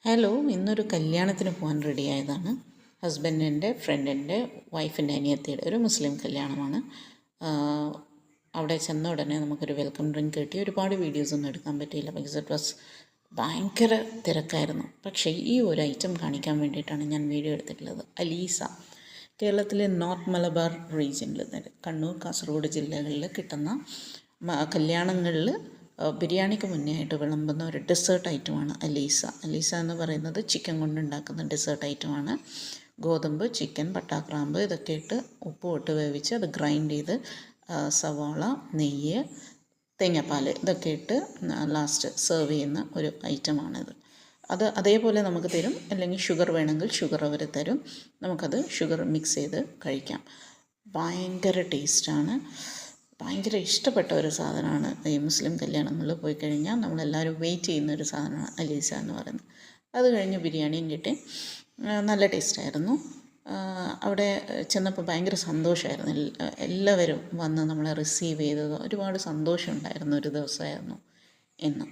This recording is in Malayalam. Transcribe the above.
ഹലോ, ഇന്നൊരു കല്യാണത്തിന് പോകാൻ റെഡിയായതാണ്. ഹസ്ബൻഡിൻ്റെ ഫ്രണ്ടിൻ്റെ വൈഫിൻ്റെ അനിയത്തിയുടെ ഒരു മുസ്ലിം കല്യാണമാണ്. അവിടെ ചെന്ന ഉടനെ നമുക്കൊരു വെൽക്കം ഡ്രിങ്ക് കിട്ടി. ഒരുപാട് വീഡിയോസൊന്നും എടുക്കാൻ പറ്റിയില്ല, ബിക്കോസ് ഇറ്റ് വാസ് ഭയങ്കര തിരക്കായിരുന്നു. പക്ഷേ ഈ ഒരു ഐറ്റം കാണിക്കാൻ വേണ്ടിയിട്ടാണ് ഞാൻ വീഡിയോ എടുത്തിട്ടുള്ളത്. അലീസ കേരളത്തിലെ നോർത്ത് മലബാർ റീജിയനിൽ, കണ്ണൂർ, കാസർഗോഡ് ജില്ലകളിൽ കിട്ടുന്ന കല്യാണങ്ങളിൽ ബിരിയാണിക്ക് മുന്നേ ആയിട്ട് വിളമ്പുന്ന ഒരു ഡെസേർട്ട് ഐറ്റമാണ് അലീസ. അലീസ എന്ന് പറയുന്നത് ചിക്കൻ കൊണ്ടുണ്ടാക്കുന്ന ഡെസേർട്ട് ഐറ്റമാണ്. ഗോതമ്പ്, ചിക്കൻ, പട്ടാക്രാമ്പ് ഇതൊക്കെ ഇട്ട് ഉപ്പ് ഇട്ട് വേവിച്ച് അത് ഗ്രൈൻഡ് ചെയ്ത് സവാള, നെയ്യ്, തേങ്ങാപ്പാൽ ഇതൊക്കെ ഇട്ട് ലാസ്റ്റ് സെർവ് ചെയ്യുന്ന ഒരു ഐറ്റമാണിത്. അത് അതേപോലെ നമുക്ക് തരും, അല്ലെങ്കിൽ ഷുഗർ വേണമെങ്കിൽ ഷുഗർ അവർ തരും. നമുക്കത് ഷുഗർ മിക്സ് ചെയ്ത് കഴിക്കാം. ഭയങ്കര ടേസ്റ്റാണ്. ഭയങ്കര ഇഷ്ടപ്പെട്ട ഒരു സാധനമാണ്. ഈ മുസ്ലിം കല്യാണങ്ങളിൽ പോയി കഴിഞ്ഞാൽ നമ്മളെല്ലാവരും വെയിറ്റ് ചെയ്യുന്ന ഒരു സാധനമാണ് അലീസ എന്ന് പറയുന്നത്. അത് കഴിഞ്ഞ് ബിരിയാണിയും കിട്ടി. നല്ല ടേസ്റ്റായിരുന്നു. അവിടെ ചെന്നപ്പോൾ ഭയങ്കര സന്തോഷമായിരുന്നു. എല്ലാവരും വന്ന് നമ്മളെ റിസീവ് ചെയ്തത് ഒരുപാട് സന്തോഷമുണ്ടായിരുന്ന ഒരു ദിവസമായിരുന്നു ഇന്ന്.